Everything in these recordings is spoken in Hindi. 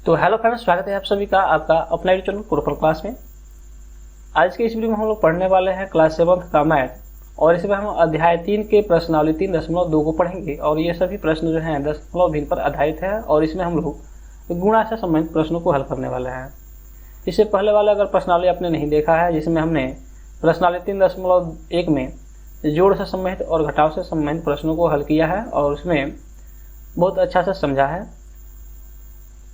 तो हेलो फ्रेंड्स, स्वागत है आप सभी का आपका अपना यूट्यूब चैनल प्रोफेशनल क्लास में। आज के इस वीडियो में हम लोग पढ़ने वाले हैं क्लास 7 का मैथ, और इसमें हम अध्याय 3 के प्रश्नावली 3.2 को पढ़ेंगे। और ये सभी प्रश्न जो हैं दशमलव भिन्न पर आधारित है, और इसमें हम लोग गुणा से संबंधित प्रश्नों को हल करने वाले हैं। इससे पहले वाला अगर प्रश्नावली आपने नहीं देखा है, जिसमें हमने प्रश्नावली 3.1 में जोड़ से संबंधित और घटाव से संबंधित प्रश्नों को हल किया है और उसमें बहुत अच्छा से समझा है।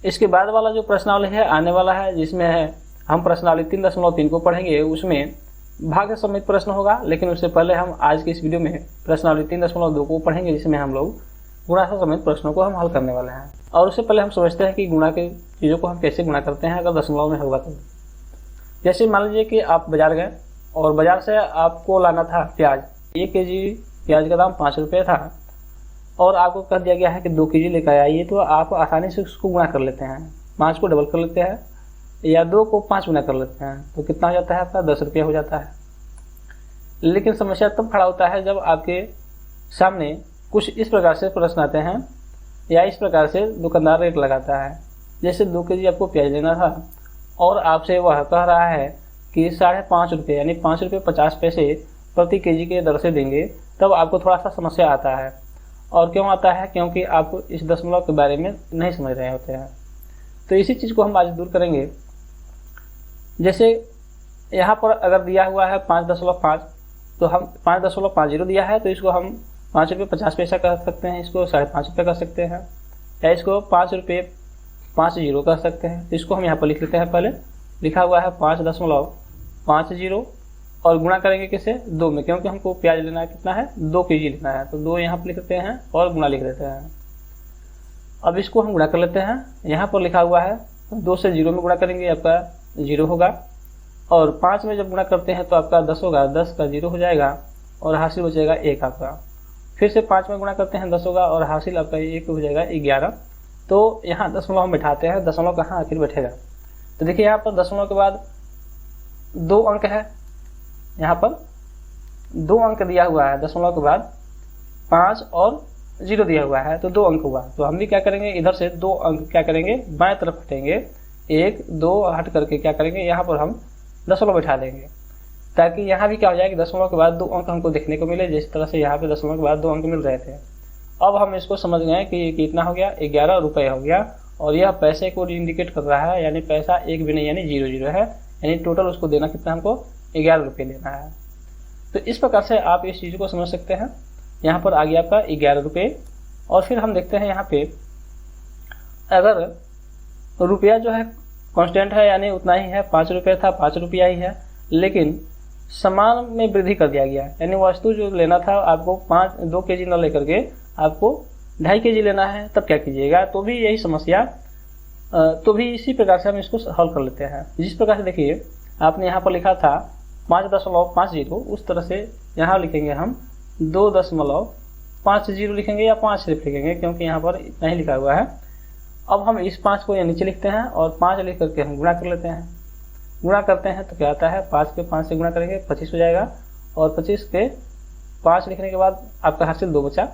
इसके बाद वाला जो प्रश्नावली है आने वाला है, जिसमें है हम प्रश्नावली 3.3 को पढ़ेंगे, उसमें भाग से संबंधित प्रश्न होगा। लेकिन उससे पहले हम आज के इस वीडियो में प्रश्नावली 3.2 को पढ़ेंगे, जिसमें हम लोग गुणा से संबंधित प्रश्नों को हम हल करने वाले हैं। और उससे पहले हम समझते हैं कि गुणा की चीज़ों को हम कैसे गुणा करते हैं अगर दशमलव में होगा तो। जैसे मान लीजिए कि आप बाजार गए और बाजार से आपको लाना था प्याज। 1 केजी प्याज का दाम 5 रुपये था और आपको कह दिया गया है कि 2 केजी लेकर आइए, तो आप आसानी से उसको गुणा कर लेते हैं। 5 को डबल कर लेते हैं या 2 को 5 गुना कर लेते हैं, तो कितना हो जाता है आपका 10 रुपये हो जाता है। लेकिन समस्या तब खड़ा होता है जब आपके सामने कुछ इस प्रकार से प्रश्न आते हैं या इस प्रकार से दुकानदार रेट लगाता है। जैसे 2 केजी आपको प्याज लेना था और आपसे वह कह रहा है कि 5.5 रुपये यानी 5 रुपये 50 पैसे प्रति केजी के दर से देंगे, तब आपको थोड़ा सा समस्या आता है। और क्यों आता है? क्योंकि आप इस दशमलव के बारे में नहीं समझ रहे होते हैं। तो इसी चीज़ को हम आज दूर करेंगे। जैसे यहाँ पर अगर दिया हुआ है 5.5, तो हम 5.50 दिया है, तो इसको हम 5 रुपये 50 पैसा कर सकते हैं, इसको 5.5 रुपये कर सकते हैं, या इसको 5 रुपये 50 कर सकते हैं। तो इसको हम यहाँ पर लिख लेते हैं। पहले लिखा हुआ है 5.50 और गुणा करेंगे किसे? 2 में, क्योंकि हमको प्याज लेना है, कितना है 2 केजी लेना है, तो 2 यहाँ पर लिख लेते हैं और गुणा लिख देते हैं। अब इसको हम गुणा कर लेते हैं। यहाँ पर लिखा हुआ है 2 से 0 में गुणा करेंगे, आपका 0 होगा। और 5 में जब गुणा करते हैं तो आपका 10 होगा, 10 का 0 हो जाएगा और हासिल बचेगा 1 आपका। फिर से 5 में गुणा करते हैं 10 होगा और हासिल आपका 1 हो जाएगा 11। तो यहाँ दशमलव हम बैठाते हैं, दशमलव कहाँ आखिर बैठेगा? तो देखिए यहाँ पर दशमलव के बाद 2 अंक है, यहाँ पर 2 अंक दिया हुआ है। दशमलव के बाद 5 और 0 दिया हुआ है, तो 2 अंक हुआ। तो हम भी क्या करेंगे, इधर से 2 अंक क्या करेंगे, बाएं तरफ हटेंगे, 1 2 हट करके क्या करेंगे, यहाँ पर हम दशमलव बैठा देंगे, ताकि यहाँ भी क्या हो जाए कि दशमलव के बाद 2 अंक हमको देखने को मिले, जिस तरह से यहाँ पे दशमलव के बाद 2 अंक मिल रहे थे। अब हम इसको समझ गए कि कितना हो गया, 11 रुपये हो गया। और यह पैसे को इंडिकेट कर रहा है, यानी पैसा एक भी नहीं, यानी 0 है, यानी टोटल उसको देना कितना, हमको 11 रुपये लेना है। तो इस प्रकार से आप इस चीज़ को समझ सकते हैं। यहाँ पर आ गया आपका 11 रुपये। और फिर हम देखते हैं यहाँ पे अगर रुपया जो है कांस्टेंट है, यानी उतना ही है, 5 रुपये था 5 रुपया ही है, लेकिन सामान में वृद्धि कर दिया गया, यानी वस्तु जो लेना था आपको 2 केजी न लेकर के आपको 2.5 केजी लेना है, तब क्या कीजिएगा? तो भी यही समस्या, तो भी इसी प्रकार से हम इसको हल कर लेते हैं। जिस प्रकार से देखिए आपने यहाँ पर लिखा था 5.50, उस तरह से यहाँ लिखेंगे हम 2.50 लिखेंगे या 5 सिर्फ लिखेंगे, क्योंकि यहाँ पर इतना ही लिखा हुआ है। अब हम इस 5 को यहाँ नीचे लिखते हैं और 5 लिख करके हम गुणा कर लेते हैं। गुणा करते हैं तो क्या आता है, 5 के 5 से गुणा करेंगे 25 हो जाएगा, और 25 के 5 लिखने के बाद आपका हासिल 2 बचा।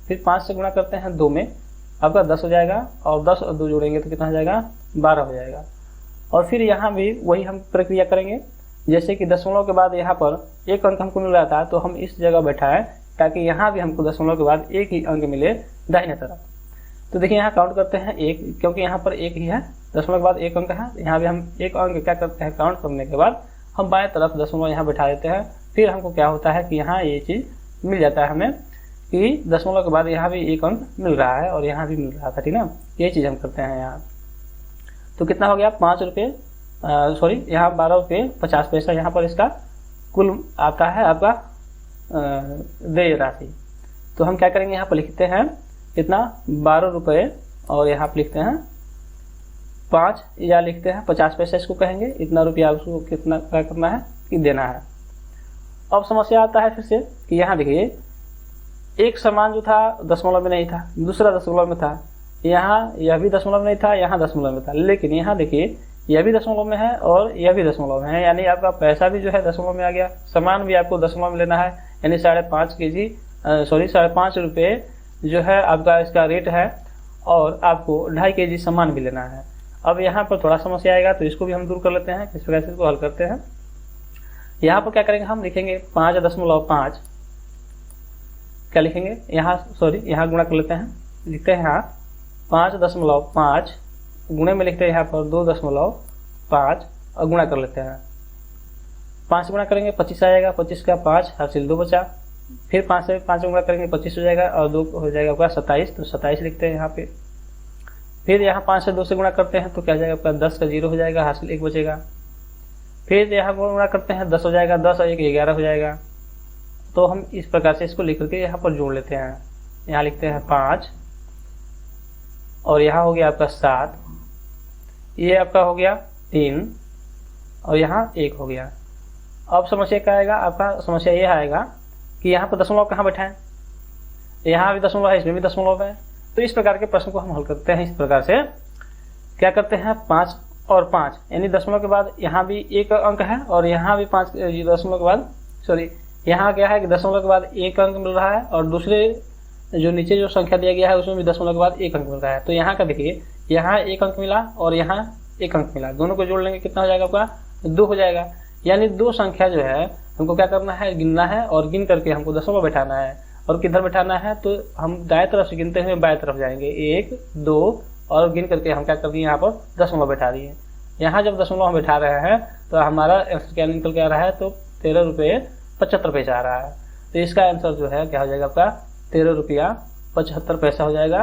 फिर 5 से गुणा करते हैं 2 में, आपका 10 हो जाएगा, और 10 और 2 जोड़ेंगे तो कितना हो जाएगा, 12 हो जाएगा। और फिर यहाँ भी वही हम प्रक्रिया करेंगे। जैसे कि दशमलव के बाद यहाँ पर 1 अंक हमको मिल रहा था, तो हम इस जगह बैठाएं ताकि यहाँ भी हमको दशमलव के बाद 1 ही अंक मिले दाहिने तरफ। तो देखिए यहाँ काउंट करते हैं 1, क्योंकि यहाँ पर 1 ही है, दशमलव के बाद 1 अंक है। यहाँ भी हम 1 अंक क्या करते हैं, काउंट करने के बाद हम बाएं तरफ दशमलव यहाँ बैठा देते हैं। फिर हमको क्या होता है कि यहाँ ये चीज़ मिल जाता है हमें कि दशमलव के बाद यहाँ भी 1 अंक मिल रहा है और यहाँ भी मिल रहा था, ठीक ना। ये चीज़ हम करते हैं यहाँ। तो कितना हो गया, 5 रुपये यहाँ 12 रुपये 50 पैसा यहाँ पर इसका कुल आता है आपका देय राशि। तो हम क्या करेंगे, यहाँ पर लिखते हैं कितना, 12 रुपये, और यहाँ पर लिखते हैं 5 या लिखते हैं 50 पैसा, इसको कहेंगे। इतना रुपया उसको कितना क्या करना है कि देना है। अब समस्या आता है फिर से कि यहाँ देखिए एक सामान जो था दशमलव में नहीं था, दूसरा दशमलव में था, यहाँ यह भी दशमलव नहीं था, यहाँ दशमलव में था, लेकिन यहाँ देखिए यह भी दशमलव में है और यह भी दशमलव में है, यानी आपका पैसा भी जो है दशमलव में आ गया। सामान भी आपको दशमलव में लेना है, यानी 5.5 रुपये जो है आपका इसका रेट है, और आपको 2.5 केजी सामान भी लेना है। अब यहाँ पर थोड़ा समस्या आएगा तो इसको भी हम दूर कर लेते हैं। किस प्रकार से इसको हल करते हैं, यहाँ पर क्या करेंगे, हम लिखेंगे 5.5, क्या लिखेंगे यहाँ, सॉरी यहाँ गुणा कर लेते हैं, लिखते हैं यहाँ 5.5 गुणे में लिखते हैं यहाँ पर 2.5 और गुणा कर लेते हैं। 5 से गुणा करेंगे 25 आएगा, 25 का 5 हासिल 2 बचा, फिर 5 से 5 गुणा करेंगे 25 हो जाएगा और 2 हो जाएगा आपका 27, तो 27 लिखते हैं यहाँ पे। फिर यहाँ 5 से 2 से गुणा करते हैं तो क्या हो जाएगा आपका 10 का 0 हो जाएगा, हासिल 1 बचेगा। फिर यहाँ गुणा करते हैं 10 हो जाएगा, 10 और 1 11 हो जाएगा। तो हम इस प्रकार से इसको लिख करके यहाँ पर जोड़ लेते हैं। यहाँ लिखते हैं 5 और यहाँ हो गया आपका 7, ये आपका हो गया 3 और यहाँ 1 हो गया। अब समस्या क्या आएगा, आपका समस्या ये आएगा कि यहाँ पर दशमलव कहाँ बैठाएं, यहाँ भी दशमलव है, इसमें भी दशमलव है। तो इस प्रकार के प्रश्न को हम हल करते हैं इस प्रकार से, क्या करते हैं 5 और 5 यानी दशमलव के बाद यहाँ भी एक अंक है और यहाँ भी 5 दशमलव के बाद, सॉरी यहाँ क्या है कि दशमलव के बाद एक अंक मिल रहा है और दूसरे जो नीचे जो संख्या दिया गया है उसमें भी दशमलव के बाद एक अंक मिल रहा है। तो यहाँ का देखिए, यहाँ एक अंक मिला और यहाँ एक अंक मिला, दोनों को जोड़ लेंगे कितना हो जाएगा आपका 2 हो जाएगा। यानी दो संख्या जो है हमको क्या करना है, गिनना है और गिन करके हमको दशमलव बैठाना है। और किधर बैठाना है, तो हम दाएं तरफ से गिनते हुए बाएं तरफ जाएंगे, 1 2 और गिन करके हम क्या कर दिए यहाँ पर दशमलव बैठा दिए। यहाँ जब दशमलव हम बैठा रहे हैं तो हमारा आंसर क्या निकल के आ रहा है, तो 13 रुपये 75 पैसा आ रहा है। तो इसका आंसर जो है क्या हो जाएगा आपका 13 रुपया 75 पैसा हो जाएगा,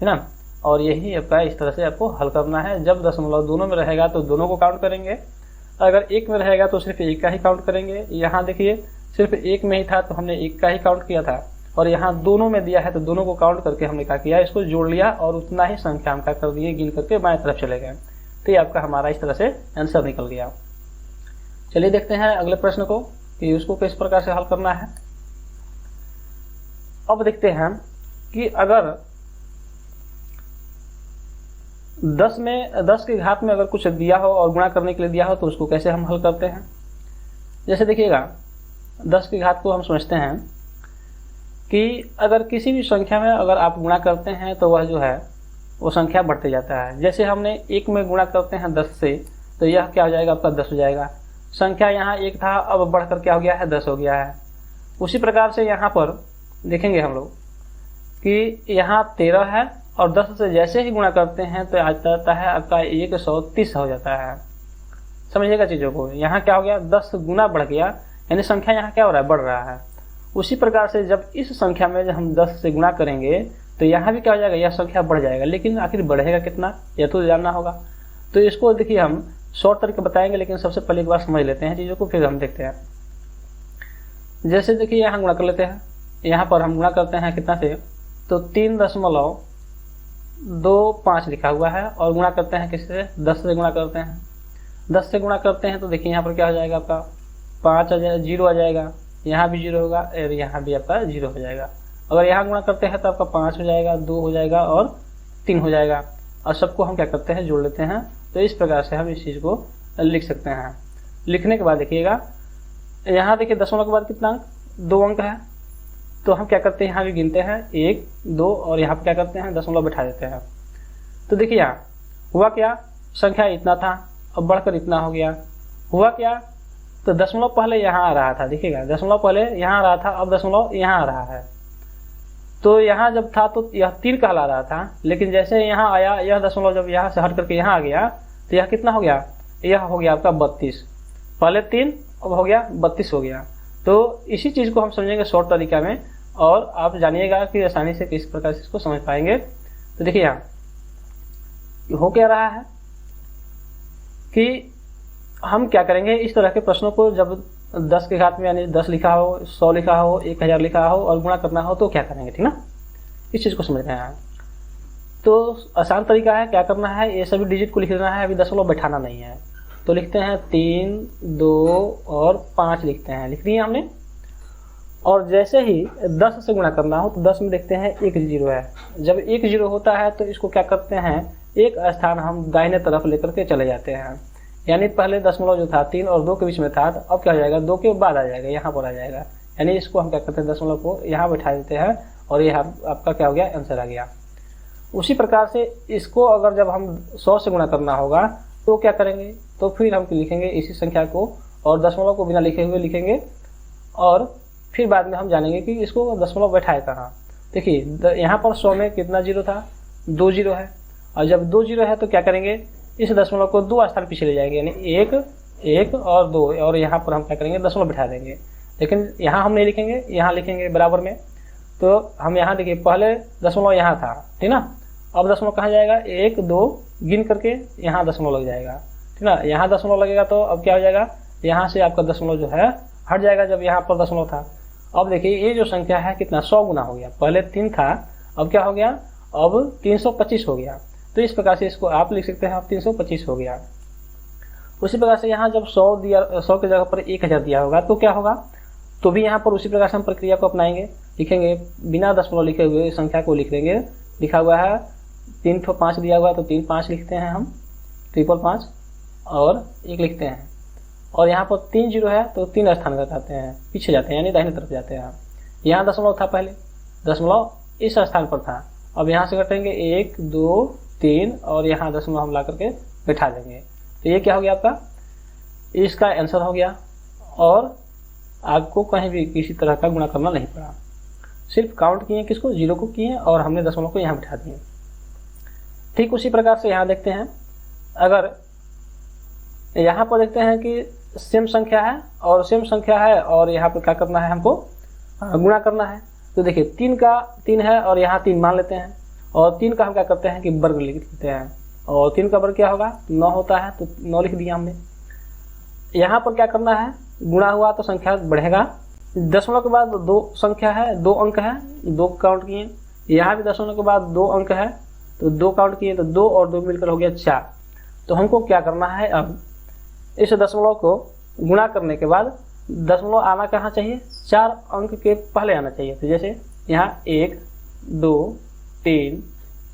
है ना। और यही आपका इस तरह से आपको हल करना है। जब दशमलव दोनों में रहेगा तो दोनों को काउंट करेंगे, अगर एक में रहेगा तो सिर्फ एक का ही काउंट करेंगे। यहाँ देखिए सिर्फ एक में ही था तो हमने एक का ही काउंट किया था, और यहाँ दोनों में दिया है तो दोनों को काउंट करके हमने क्या किया, इसको जोड़ लिया और उतना ही संख्या हम क्या कर दिए, गिन करके बाएं तरफ चले गए। तो ये आपका हमारा इस तरह से आंसर निकल गया। चलिए देखते हैं अगले प्रश्न को कि उसको किस प्रकार से हल करना है। अब देखते हैं कि अगर 10 के घात में अगर कुछ दिया हो और गुणा करने के लिए दिया हो तो उसको कैसे हम हल करते हैं। जैसे देखिएगा 10 की घात को हम समझते हैं कि अगर किसी भी संख्या में अगर आप गुणा करते हैं तो वह जो है वो संख्या बढ़ते जाता है। जैसे हमने 1 में गुणा करते हैं 10 से तो यह क्या हो जाएगा आपका 10 हो जाएगा। संख्या यहाँ 1 था, अब बढ़कर क्या हो गया है 10 हो गया है। उसी प्रकार से यहाँ पर देखेंगे हम लोग कि यहाँ 13 है और 10 से जैसे ही गुणा करते हैं तो आ जाता है आपका 130 हो जाता है। समझिएगा चीज़ों को, यहाँ क्या हो गया 10 गुना बढ़ गया, यानी संख्या यहाँ क्या हो रहा है, बढ़ रहा है। उसी प्रकार से जब इस संख्या में जब हम 10 से गुणा करेंगे तो यहाँ भी क्या हो जाएगा, यह संख्या बढ़ जाएगा। लेकिन आखिर बढ़ेगा कितना, यह तो जानना होगा। तो इसको देखिए हम शॉर्ट तरीके बताएंगे, लेकिन सबसे पहले एक बार समझ लेते हैं चीज़ों को, फिर हम देखते हैं। जैसे देखिए यहाँ गुणा कर लेते हैं, यहाँ पर हम गुणा करते हैं कितना से, तो 3.25 लिखा हुआ है और गुणा करते हैं किससे, 10 से गुणा करते हैं। 10 से गुणा करते हैं तो देखिए यहाँ पर क्या हो जाएगा आपका 5 आ जाएगा, 0 आ जाएगा, यहाँ भी 0 होगा और यहाँ भी आपका 0 हो जाएगा। अगर यहाँ गुणा करते हैं तो आपका 5 हो जाएगा, 2 हो जाएगा और 3 हो जाएगा। और सबको हम क्या करते हैं, जोड़ लेते हैं। तो इस प्रकार से हम इस चीज़ को लिख सकते हैं। लिखने के बाद देखिएगा यहाँ देखिए दशमलव के बाद कितना अंक, 2 अंक है। तो हम क्या करते हैं, यहाँ भी गिनते हैं 1 2 और यहाँ पर क्या करते हैं दशमलव बैठा देते हैं। तो देखिए यहाँ हुआ क्या, संख्या इतना था अब बढ़कर इतना हो गया। हुआ क्या, तो दशमलव पहले यहाँ आ रहा था, देखिएगा दशमलव पहले यहाँ आ रहा था, अब दशमलव यहाँ आ रहा है। तो यहाँ जब था तो यह 3 कहला रहा था, लेकिन जैसे यहाँ आया यह दशमलव जब यहाँ से हट करके यहाँ आ गया तो यह कितना हो गया, यह हो गया आपका 32। पहले 3 अब हो गया 32 हो गया। तो इसी चीज़ को हम समझेंगे शॉर्ट तरीका में, और आप जानिएगा कि आसानी से किस प्रकार से इसको समझ पाएंगे। तो देखिए यहाँ हो क्या रहा है कि हम क्या करेंगे, इस तरह के प्रश्नों को जब 10 के घात में यानी 10 लिखा हो, 100 लिखा हो, 1000 लिखा हो और गुणा करना हो तो क्या करेंगे, ठीक ना। इस चीज़ को समझ रहे हैं। तो आसान तरीका है, क्या करना है, ये सभी डिजिट को लिख लेना है, अभी दशमलव बैठाना नहीं है। तो लिखते हैं 3 2 और 5 लिखते हैं, लिख दिए हमने। और जैसे ही 10 से गुणा करना हो तो 10 में देखते हैं 1 0 है। जब 1 0 होता है तो इसको क्या करते हैं, एक स्थान हम दाहिने तरफ लेकर के चले जाते हैं। यानी पहले दशमलव जो था 3 और 2 के बीच में था, तो अब क्या हो जाएगा 2 के बाद आ जाएगा, यहाँ पर आ जाएगा। यानी इसको हम क्या करते हैं, दशमलव को यहाँ बैठा देते हैं और यह आपका क्या हो गया, आंसर आ गया। उसी प्रकार से इसको अगर जब हम 100 से गुणा करना होगा तो क्या करेंगे, तो फिर हम लिखेंगे इसी संख्या को और दशमलव को बिना लिखे हुए लिखेंगे और फिर बाद में हम जानेंगे कि इसको दशमलव बैठाए कहाँ। देखिए यहाँ पर 100 में कितना जीरो था, 2 जीरो है, और जब 2 जीरो है तो क्या करेंगे, इस दशमलव को 2 स्थान पीछे ले जाएंगे, यानी 1 1 और 2, और यहाँ पर हम क्या करेंगे दशमलव बैठा देंगे। लेकिन यहाँ हम नहीं लिखेंगे, यहाँ लिखेंगे बराबर में। तो हम यहाँ देखिए पहले दशमलव यहाँ था, ठीक ना, अब दशमलव कहाँ जाएगा, 1 2 गिन करके यहाँ दशमलव लग जाएगा, ठीक ना। यहाँ दशमलव लगेगा तो अब क्या हो जाएगा, यहाँ से आपका दशमलव जो है हट जाएगा जब यहाँ पर दशमलव था। अब देखिए ये जो संख्या है कितना 100 गुना हो गया, पहले 3 था अब क्या हो गया, अब 325 हो गया। तो इस प्रकार से इसको आप लिख सकते हैं, अब 325 हो गया। उसी प्रकार से यहाँ जब 100 दिया, 100 की जगह पर 1000 दिया होगा तो क्या होगा, तो भी यहाँ पर उसी प्रकार से हम प्रक्रिया को अपनाएंगे, लिखेंगे बिना दशमलव लिखे हुए संख्या को लिख देंगे। लिखा हुआ है 3 तो 5 दिया हुआ है तो 3 5 लिखते हैं हम, 555 और 1 लिखते हैं। और यहाँ पर 3 जीरो है तो 3 स्थान घटाते हैं, पीछे जाते हैं यानी दाहिने तरफ जाते हैं। यहाँ दशमलव था, पहले दशमलव इस स्थान पर था, अब यहाँ से घटेंगे 1 2 3 और यहाँ दशमलव हम ला करके बैठा देंगे। तो ये क्या हो गया आपका, इसका आंसर हो गया। और आपको कहीं भी किसी तरह का गुणा करना नहीं पड़ा, सिर्फ काउंट किए किसको, जीरो को किए और हमने दशमलव को यहाँ बिठा दिए। ठीक उसी प्रकार से यहाँ देखते हैं, अगर यहाँ पर देखते हैं कि सेम संख्या है और सेम संख्या है और यहाँ पर क्या करना है, हमको गुणा करना है। तो देखिए 3 का 3 है और यहाँ 3 मान लेते हैं, और 3 का हम क्या करते हैं कि वर्ग लिख देते हैं, और 3 का वर्ग क्या होगा 9 होता है, तो 9 लिख दिया हमने। यहाँ पर क्या करना है, गुणा हुआ तो संख्या बढ़ेगा, दशमलव के बाद 2 संख्या है, 2 अंक है, 2 काउंट किए, यहाँ भी दशमलव के बाद 2 अंक है तो 2 काउंट किए, तो 2 और 2 मिलकर हो गया 4। तो हमको क्या करना है, अब इस दशमलव को गुणा करने के बाद दशमलव आना कहाँ चाहिए, 4 अंक के पहले आना चाहिए। तो जैसे यहाँ 1 2 3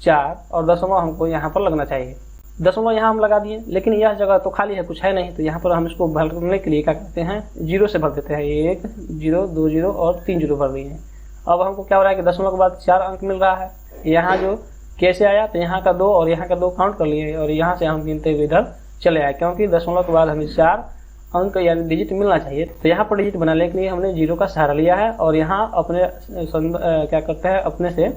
4 और दशमलव हमको यहाँ पर लगना चाहिए। दशमलव यहाँ हम लगा दिए, लेकिन यह जगह तो खाली है, कुछ है नहीं, तो यहाँ पर हम इसको भरने के लिए क्या करते हैं, 0 से भर देते हैं। 1 0 2 0 और 3 0 भर दिए हैं। अब हमको क्या हो रहा है कि दशमलव के बाद 4 अंक मिल रहा है। यहाँ जो कैसे आया, तो यहाँ का 2 और यहाँ का 2 काउंट कर लिए और यहाँ से हम गिनते हुए इधर चले आए, क्योंकि दशमलव के बाद हमें 4 अंक यानी डिजिट मिलना चाहिए। तो यहाँ पर डिजिट बनाने के लिए हमने 0 का सहारा लिया है और यहाँ अपने क्या करते हैं, अपने से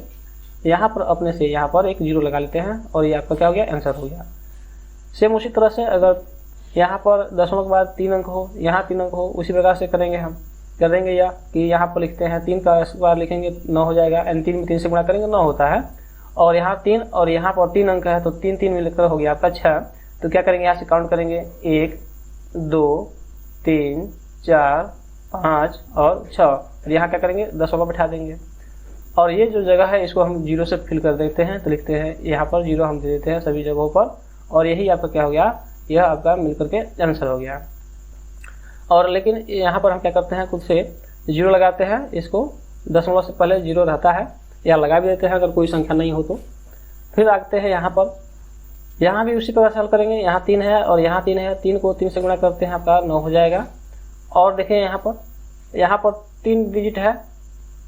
यहाँ पर अपने से यहाँ पर एक 0 लगा लेते हैं और ये आपका क्या हो गया, आंसर हो गया। सेम उसी तरह से अगर यहाँ पर दशमलव के बाद 3 अंक हो, यहाँ 3 अंक हो, उसी प्रकार से करेंगे हम, कर देंगे या कि यहाँ पर लिखते हैं 3 का बार लिखेंगे 9 हो जाएगा, यानी 3 में 3 से गुणा करेंगे 9 होता है, और यहाँ 3 और यहाँ पर 3 अंक है तो 3 3 मिलकर हो गया आपका 6। तो क्या करेंगे, यहाँ से काउंट करेंगे 1 2 3 4 5 और 6, और यहाँ क्या करेंगे दशमलव बैठा देंगे। और ये जो जगह है इसको हम 0 से फिल कर देते हैं, तो लिखते हैं यहाँ पर 0 हम दे देते हैं सभी जगहों पर, और यही आपका क्या हो गया, यह आपका मिलकर के आंसर हो गया। और लेकिन यहाँ पर हम क्या करते हैं, खुद से 0 लगाते हैं, इसको दशमलव से पहले 0 रहता है या लगा भी देते हैं अगर कोई संख्या नहीं हो तो। फिर आते हैं यहाँ पर, यहाँ भी उसी प्रकार से हल करेंगे। यहाँ 3 है और यहाँ 3 है, 3 को 3 से गुणा करते हैं, आपका 9 हो जाएगा। और देखें यहाँ पर 3 डिजिट है,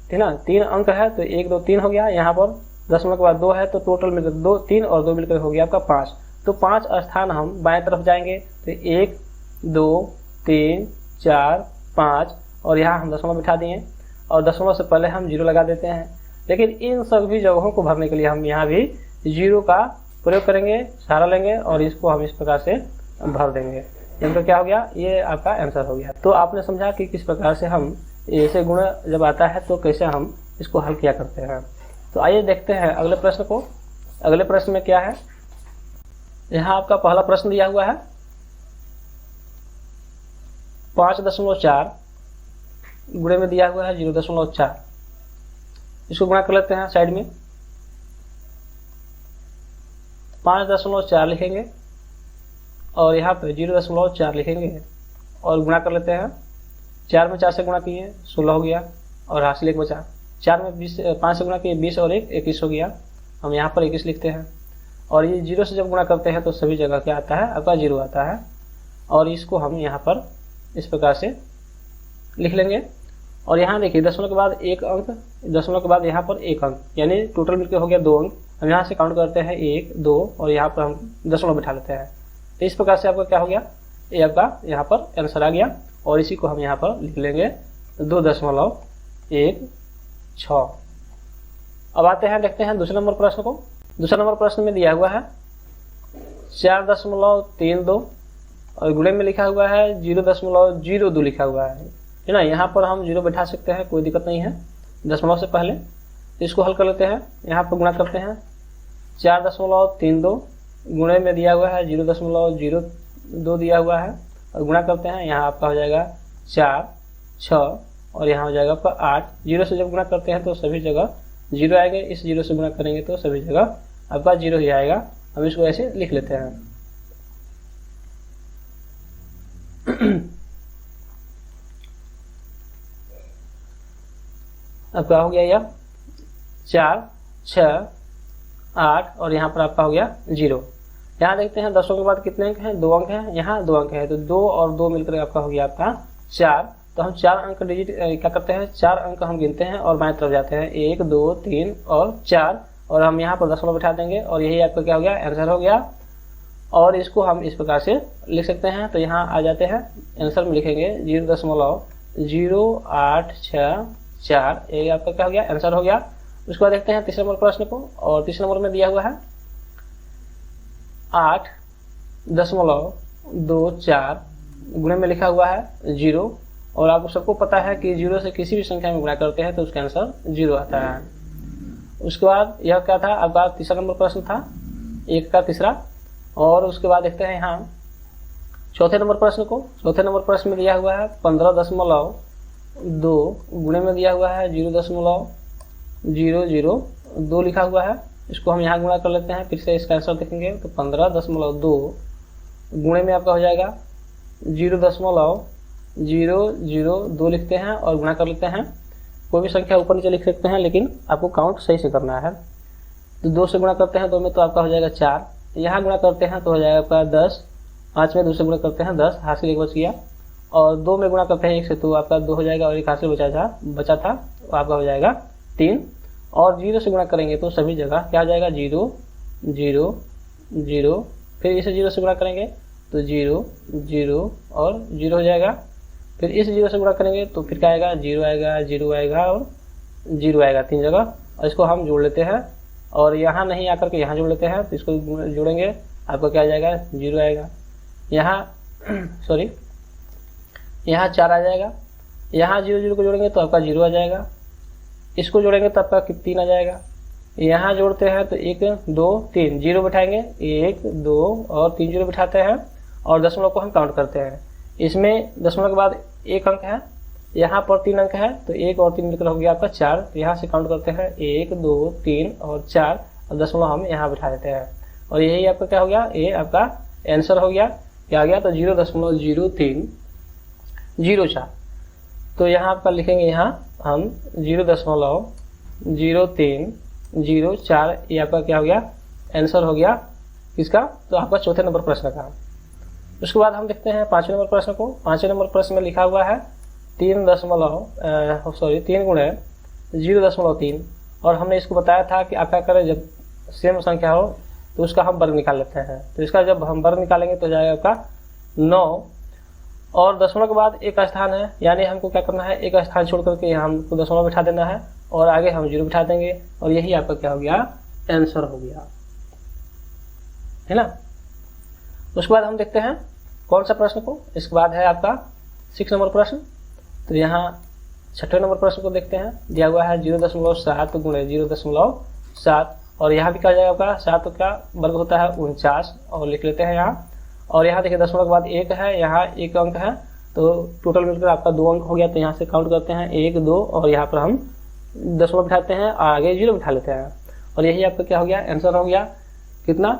ठीक ना, 3 अंक है तो 1 2 3 हो गया। यहाँ पर दशमलव के बाद 2 है तो टोटल मिलकर 2 3 और 2 मिलकर हो गया आपका 5। तो 5 स्थान हम बाएं तरफ जाएंगे, तो 1 2 3 4 5 और यहाँ हम दशमलव बिठा दिए और दशमलव से पहले हम 0 लगा देते हैं। लेकिन इन सभी जगहों को भरने के लिए हम यहाँ भी 0 का प्रयोग करेंगे, सहारा लेंगे और इसको हम इस प्रकार से भर देंगे। इनका क्या हो गया, ये आपका आंसर हो गया। तो आपने समझा कि किस प्रकार से हम ऐसे गुण जब आता है तो कैसे हम इसको हल किया करते हैं। तो आइए देखते हैं अगले प्रश्न को। अगले प्रश्न में क्या है, यहाँ आपका पहला प्रश्न दिया हुआ है 5.4 गुणे में दिया हुआ है 0.4। इसको गुणा कर लेते हैं साइड में, 5.4 लिखेंगे और यहाँ पे 0.4 लिखेंगे और गुणा कर लेते हैं। 4 में 4 से गुणा किए 16 हो गया और हासिल 1 बचा। 4 में 5 से गुणा किए 20 और 1 21 हो गया। हम यहाँ पर 21 लिखते हैं और ये 0 से जब गुणा करते हैं तो सभी जगह क्या आता है, आपका 0 आता है। और इसको हम यहाँ पर इस प्रकार से लिख लेंगे। और यहाँ देखिए दशमलव के बाद 1 अंक, दशमलव के बाद यहाँ पर 1 अंक, यानी टोटल मिलकर हो गया 2 अंक। हम यहाँ से काउंट करते हैं 1 2 और यहाँ पर हम दशमलव बिठा लेते हैं। तो इस प्रकार से आपका क्या हो गया, ये आपका यहाँ पर आंसर आ गया और इसी को हम यहाँ पर लिख लेंगे 2.16। अब आते हैं, देखते हैं दूसरे नंबर प्रश्न को। दूसरे नंबर प्रश्न में दिया हुआ है 4.32 और गुणे में लिखा हुआ है 0.02 लिखा हुआ है ना। यहाँ पर हम 0 बैठा सकते हैं, कोई दिक्कत नहीं है दशमलव से पहले। इसको हल कर लेते हैं, यहाँ पर गुणा करते हैं 4.32 गुणे में दिया हुआ है 0.02 दिया हुआ है और गुणा करते हैं, यहाँ आपका हो जाएगा 4 6 और यहाँ हो जाएगा आपका 8। 0 से जब गुणा करते हैं तो सभी जगह 0 आएंगे, इस 0 से गुणा करेंगे तो सभी जगह आपका 0 ही आएगा। हम इसको ऐसे लिख लेते हैं। आपका हो गया यह 4 6 8 और यहाँ पर आपका हो गया 0। यहाँ देखते हैं 10 के बाद कितने अंक हैं, 2 अंक हैं, यहाँ 2 अंक है तो 2 और 2 मिलकर आपका हो गया आपका 4। तो हम 4 अंक डिजिट क्या करते हैं, 4 अंक हम गिनते हैं और बाएं तरफ जाते हैं 1 2 3 और 4 और हम यहाँ पर दशमलव बिठा देंगे और यही आपका क्या हो गया, आंसर हो गया। और इसको हम इस प्रकार से लिख सकते हैं। तो यहाँ आ जाते हैं, आंसर में लिखेंगे 0.0864, ये आपका क्या हो गया, आंसर हो गया। उसके बाद देखते हैं तीसरे नंबर प्रश्न को और तीसरे नंबर में दिया हुआ है 8.24 गुणे में लिखा हुआ है 0 और आप सबको पता है कि 0 से किसी भी संख्या में गुणा करते हैं तो उसका आंसर 0 आता है। उसके बाद यह क्या था, आपका तीसरा नंबर प्रश्न था, 1 का तीसरा। और उसके बाद देखते हैं यहाँ चौथे नंबर प्रश्न को। चौथे नंबर प्रश्न में दिया हुआ है 15.2 गुणे में दिया हुआ है 0.002 लिखा हुआ है। इसको हम यहाँ गुणा कर लेते हैं, फिर से इसका आंसर देखेंगे तो 15.2 गुणे में आपका हो जाएगा 0.002 लिखते हैं और गुणा कर लेते हैं। कोई भी संख्या ऊपर नीचे लिख सकते हैं लेकिन आपको काउंट सही से करना है। तो 2 से गुणा करते हैं 2 में तो आपका हो जाएगा 4, यहाँ गुणा करते हैं तो हो जाएगा आपका 10, 5 में 2 से गुणा करते हैं 10, हासिल 1 बच गया। और 2 में गुणा करते हैं 1 से तो आपका 2 हो जाएगा और 1 हासिल बचा था तो आपका हो जाएगा 3। और 0 से गुणा करेंगे तो सभी जगह क्या हो जाएगा, 0 0 0, फिर इसे 0 से गुणा करेंगे तो 0 0 और 0 हो जाएगा। फिर इस 0 से गुणा करेंगे तो फिर क्या आएगा, 0 आएगा 0 आएगा और 0 आएगा 3 जगह। और इसको हम जोड़ लेते हैं और यहाँ नहीं आकर के यहाँ जोड़ लेते हैं तो इसको जोड़ेंगे आपका क्या आ जाएगा, 0 आएगा। यहाँ सॉरी यहाँ 4 आ जाएगा, यहाँ 0 0 को जोड़ेंगे तो आपका 0 आ जाएगा, इसको जोड़ेंगे तो आपका 3 आ जाएगा। यहाँ जोड़ते हैं तो 1 2 3 0 बिठाएंगे, 1 2 और 3 0 बिठाते हैं और दशमलव को हम काउंट करते हैं। इसमें दशमलव के बाद 1 अंक है, यहाँ पर 3 अंक है तो 1 और 3 मिलकर हो गया आपका 4। तो यहाँ से काउंट करते हैं 1 2 3 और 4 और दशमलव हम यहाँ बिठा देते हैं और यही आपका क्या हो गया, ये आपका आंसर हो गया। क्या आ गया, तो 0.0304। तो यहाँ आपका लिखेंगे, यहाँ हम 0.0304, ये आपका क्या हो गया, आंसर हो गया किसका, तो आपका चौथे नंबर प्रश्न का। उसके बाद हम देखते हैं पांचवें नंबर प्रश्न को। पांचवें नंबर प्रश्न में लिखा हुआ है 3 गुणे 0.3 और हमने इसको बताया था कि आपका करें जब सेम संख्या हो तो उसका हम वर्ग निकाल लेते हैं। तो इसका जब हम वर्ग निकालेंगे तो जाएगा आपका 9 और दशमलव के बाद एक स्थान है, यानी हमको क्या करना है, एक स्थान छोड़ करके यहाँ हमको दशमलव बिठा देना है और आगे हम 0 बिठा देंगे और यही आपका क्या हो गया, आंसर हो गया, है ना। उसके बाद हम देखते हैं कौन सा प्रश्न को। इसके बाद है आपका 6 नंबर प्रश्न। तो यहाँ 6ठे नंबर प्रश्न को देखते हैं। दिया हुआ है 0.7 गुणे 0.7 और यहाँ भी क्या जाएगा आपका 7 का वर्ग होता है 49 और लिख लेते हैं यहाँ। और यहाँ देखिए दशमलव के बाद 1 है, यहाँ 1 अंक है तो टोटल मिलकर आपका 2 अंक हो गया। तो यहाँ से काउंट करते हैं 1 2 और यहाँ पर हम दशमलव बिठाते हैं, आगे 0 बिठा लेते हैं और यही आपका क्या हो गया, आंसर हो गया कितना,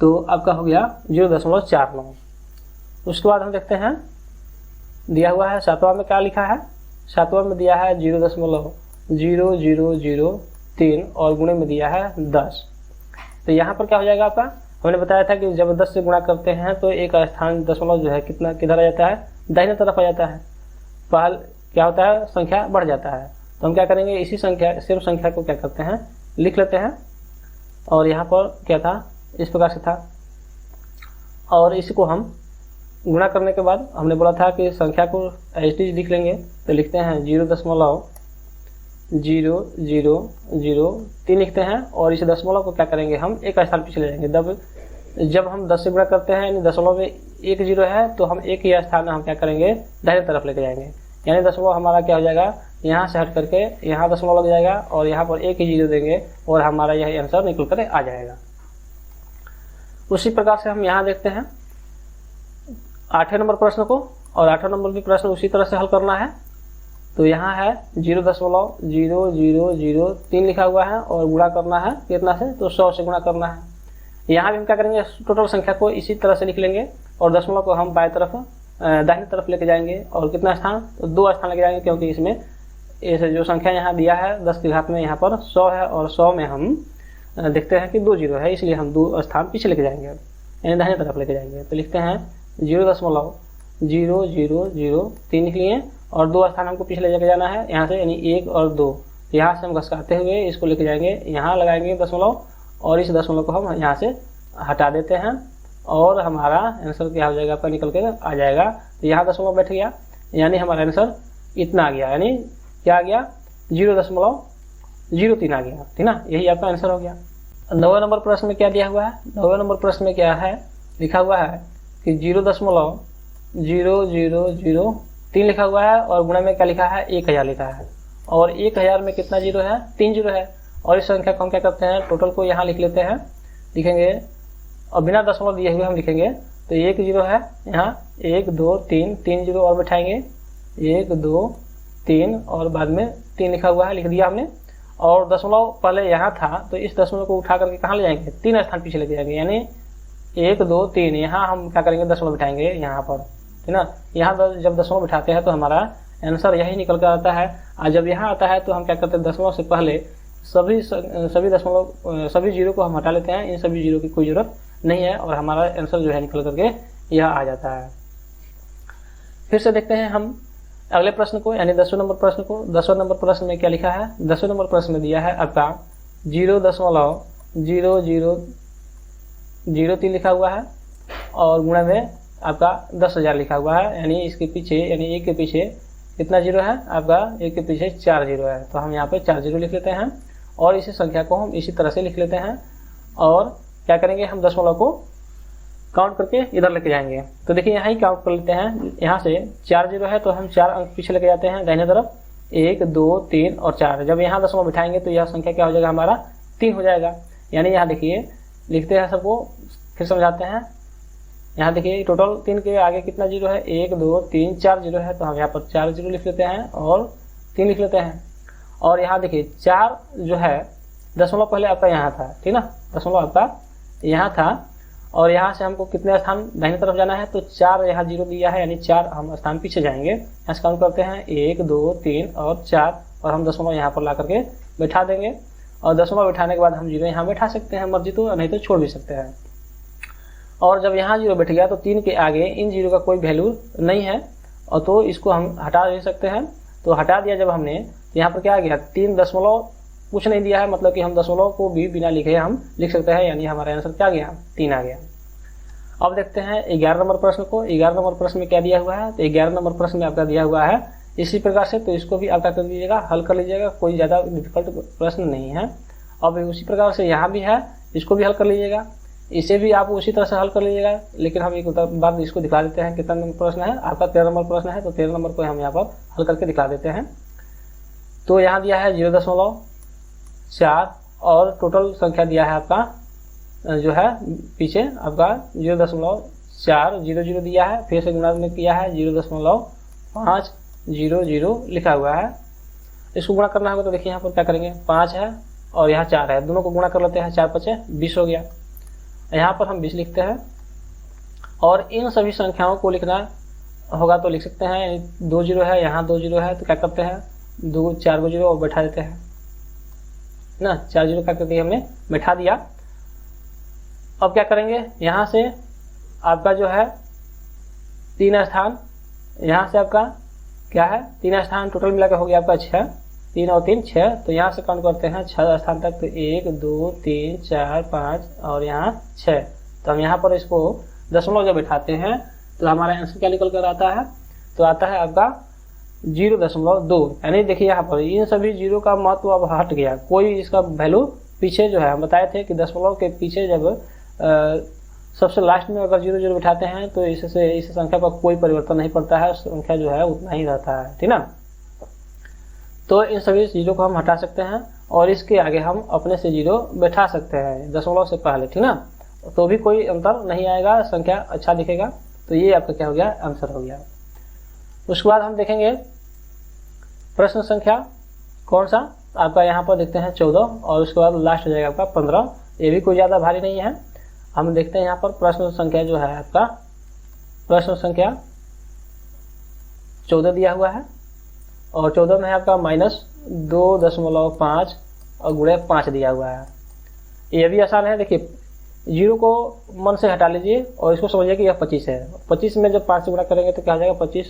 तो आपका हो गया 0.49। उसके बाद हम देखते हैं दिया हुआ है 7वां में क्या लिखा है। 7वां में दिया है 0.0003 और गुणे में दिया है 10। तो यहाँ पर क्या हो जाएगा आपका, हमने बताया था कि जब 10 से गुणा करते हैं तो एक स्थान दशमलव जो है कितना किधर आ जाता है, दाहिने तरफ आ जाता है। पहले क्या होता है, संख्या बढ़ जाता है। तो हम क्या करेंगे, इसी संख्या सेम संख्या को क्या करते हैं, लिख लेते हैं। और यहाँ पर क्या था, इस प्रकार से था। और इसको हम गुणा करने के बाद हमने बोला था कि संख्या को एज इट इज लिख लेंगे, तो लिखते हैं 0.0003 लिखते हैं। और इस दशमलव को क्या करेंगे, हम एक स्थान पीछे ले जाएंगे। जब हम 10 से गुणा करते हैं यानी दशमलव में एक जीरो है, तो हम एक ही स्थान हम क्या करेंगे, दाहिने तरफ लेके जाएंगे। यानी दशमलव हमारा क्या हो जाएगा, यहाँ से हट करके यहाँ दशमलव लग जाएगा और यहाँ पर एक ही जीरो देंगे और हमारा यही आंसर निकल कर आ जाएगा। उसी प्रकार से हम यहाँ देखते हैं 8वें नंबर प्रश्न को, और 8वें नंबर भी प्रश्न उसी तरह से हल करना है। तो यहाँ है 0.0003 लिखा हुआ है और गुणा करना है कितना से, तो 100 से गुणा करना है। यहाँ भी हम क्या करेंगे, टोटल संख्या को इसी तरह से लिख लेंगे और दशमलव को हम बाएं तरफ दाहिनी तरफ लेके जाएंगे। और कितना स्थान, तो 2 स्थान लेके जाएंगे, क्योंकि इसमें ऐसे जो संख्या यहाँ दिया है 10 की घात में यहाँ पर 100 है और 100 में हम देखते हैं कि 2 जीरो है, इसलिए हम 2 स्थान पीछे लेके जाएंगे, यानी दाहिने तरफ लेके जाएंगे। तो लिखते हैं 0.0003 लिख लिए और 2 स्थान हमको पीछे लेके जाना है यहाँ से, यानी 1 और 2। यहाँ से हम घसकाते हुए इसको लेके जाएंगे, यहाँ लगाएंगे दशमलव और इस दशमलव को हम यहाँ से हटा देते हैं और हमारा आंसर क्या हो जाएगा, आपका निकल के आ जाएगा। तो यहाँ दशमलव बैठ गया, यानी हमारा आंसर इतना आ गया, यानी क्या आ गया, 0.03 आ गया, ठीक ना। यही आपका आंसर हो गया। 9वें नंबर प्रश्न में क्या दिया हुआ है, 9वें नंबर प्रश्न में क्या है, लिखा हुआ है कि 0.0003 लिखा हुआ है और गुणा में क्या लिखा है, 1000 लिखा है। और 1000 में कितना जीरो है, 3 जीरो है। और इस संख्या को हम क्या करते हैं, टोटल को यहाँ लिख लेते हैं, लिखेंगे और बिना दशमलव दिए हुए हम लिखेंगे। तो 1 जीरो है यहाँ, 1 2 3 जीरो और बैठाएंगे, 1 2 3 और बाद में 3 लिखा हुआ है, लिख दिया हमने। और दशमलव पहले यहाँ था, तो इस दशमलव को उठा करके कहाँ ले जाएंगे, 3 स्थान पीछे लेके जाएंगे, यानी 1 2 3 यहाँ हम क्या करेंगे, दशमलव बिठाएंगे यहाँ पर, ठीक ना। यहाँ जब दशमलव बिठाते हैं तो हमारा आंसर यही निकल कर आता है। और जब यहाँ आता है तो हम क्या करते हैं, दशमलव से पहले सभी जीरो को हम हटा लेते हैं, इन सभी जीरो की कोई जरूरत नहीं है और हमारा आंसर जो है निकल करके यह आ जाता है। फिर से देखते हैं हम अगले प्रश्न को, यानी 10वें नंबर प्रश्न को। 10वें नंबर प्रश्न में क्या लिखा है, 10वें नंबर प्रश्न में दिया है आपका 0.0003 लिखा हुआ है और गुणा में आपका 10,000 लिखा हुआ है, यानी इसके पीछे, यानी 1 के पीछे कितना जीरो है, आपका 1 के पीछे 4 जीरो है। तो हम यहाँ पे 4 जीरो लिख लेते हैं और इसी संख्या को हम इसी तरह से लिख लेते हैं और क्या करेंगे, हम दशमलव को काउंट करके इधर लेके जाएंगे। तो देखिए यहाँ ही काउंट कर लेते हैं, यहाँ से 4 जीरो है तो हम 4 अंक पीछे लेके जाते हैं दाहिने तरफ, 1 2 3 और 4। जब यहाँ दशमलव बिठाएंगे तो यह संख्या क्या हो जाएगा, हमारा 3 हो जाएगा। यानी यहाँ देखिए लिखते हैं, सबको फिर समझाते हैं। यहाँ देखिए टोटल 3 के आगे कितना जीरो है, 1 2 3 4 जीरो है, तो हम यहाँ पर 4 जीरो लिख लेते हैं और 3 लिख लेते हैं। और यहाँ देखिए 4 जो है, दशमलव पहले आपका यहाँ था, ठीक ना, दशमलव आपका यहाँ था और यहाँ से हमको कितने स्थान दाहिने तरफ जाना है, तो 4 यहाँ जीरो दिया है, यानी 4 हम स्थान पीछे जाएंगे। यहाँ से काउंट करते हैं 1 2 3 और 4 और हम दशमलव यहाँ पर ला करके बैठा देंगे। और दशमलव बैठाने के बाद हम जीरो यहाँ बैठा सकते हैं, मर्जी तो, नहीं तो छोड़ भी सकते हैं। और जब यहाँ जीरो बैठ गया तो 3 के आगे इन जीरो का कोई वैल्यू नहीं है और तो इसको हम हटा भी सकते हैं। तो हटा दिया जब हमने, तो यहाँ पर क्या आ गया, 3 दशमलव कुछ नहीं दिया है, मतलब कि हम दशमलव को भी बिना लिखे हम लिख सकते हैं, यानी हमारा आंसर क्या आ गया, 3 आ गया। अब देखते हैं 11 नंबर प्रश्न को। 11 नंबर प्रश्न में क्या दिया हुआ है, तो 11 नंबर प्रश्न में आपका दिया हुआ है इसी प्रकार से, तो इसको भी आपका कर लीजिएगा, हल कर लीजिएगा, कोई ज़्यादा डिफिकल्ट प्रश्न नहीं है। अब उसी प्रकार से यहाँ भी है, इसको भी हल कर लीजिएगा, इसे भी आप उसी तरह से हल कर लीजिएगा। लेकिन हम एक बार इसको दिखा देते हैं, कितना नंबर प्रश्न है आपका, 13 नंबर प्रश्न है, तो 13 नंबर को हम यहाँ पर हल करके दिखा देते हैं। तो यहाँ दिया है 0.4 और टोटल संख्या दिया है आपका जो है पीछे आपका 0.400 दिया है, फिर से गुणा में किया है 0.500 लिखा हुआ है। इसको गुणा करना होगा तो देखिए यहाँ पर क्या करेंगे, 5 है और यहाँ 4 है, दोनों को गुणा कर लेते हैं, 4 5 20 हो गया। यहाँ पर हम 20 लिखते हैं और इन सभी संख्याओं को लिखना होगा तो लिख सकते हैं, 2 जीरो है, यहाँ 2 जीरो है, तो क्या करते हैं, 2 4 जीरो और बैठा देते हैं ना, 4 जीरो क्या करके हमने बैठा दिया। अब क्या करेंगे, यहाँ से आपका जो है 3 स्थान, यहाँ से आपका क्या है, 3 स्थान टोटल मिला के हो गया आपका 6 3 और 3 6, तो यहाँ से काउंट करते हैं 6 स्थान तक, तो 1 2 3 4 5 और यहाँ 6। तो हम यहाँ पर इसको दशमलव जब बैठाते हैं तो हमारा आंसर क्या निकल कर आता है, तो आता है आपका 0.2। यानी देखिए यहाँ पर इन सभी जीरो का महत्व अब हट गया, कोई इसका वैल्यू पीछे जो है हम बताए थे कि दशमलव के पीछे जब सबसे लास्ट में अगर 0 0 बैठाते हैं तो इससे इस संख्या पर कोई परिवर्तन नहीं पड़ता है, संख्या जो है उतना ही रहता है, ठीक ना। तो इन सभी चीज़ों को हम हटा सकते हैं और इसके आगे हम अपने से 0 बैठा सकते हैं दशमलव से पहले, ठीक ना। तो भी कोई अंतर नहीं आएगा, संख्या अच्छा दिखेगा। तो ये आपका क्या हो गया, आंसर हो गया। उसके बाद हम देखेंगे प्रश्न संख्या कौन सा आपका, यहाँ पर देखते हैं 14 और उसके बाद लास्ट हो जाएगा आपका 15। ये भी कोई ज़्यादा भारी नहीं है। हम देखते हैं यहाँ पर प्रश्न संख्या जो है आपका, प्रश्न संख्या 14 दिया हुआ है और 14 में आपका -2.5 और गुणे 5 दिया हुआ है। ये भी आसान है। देखिए 0 को मन से हटा लीजिए और इसको समझिए कि यह 25 है। 25 में जब 5 से गुणा करेंगे तो क्या हो जाएगा, 25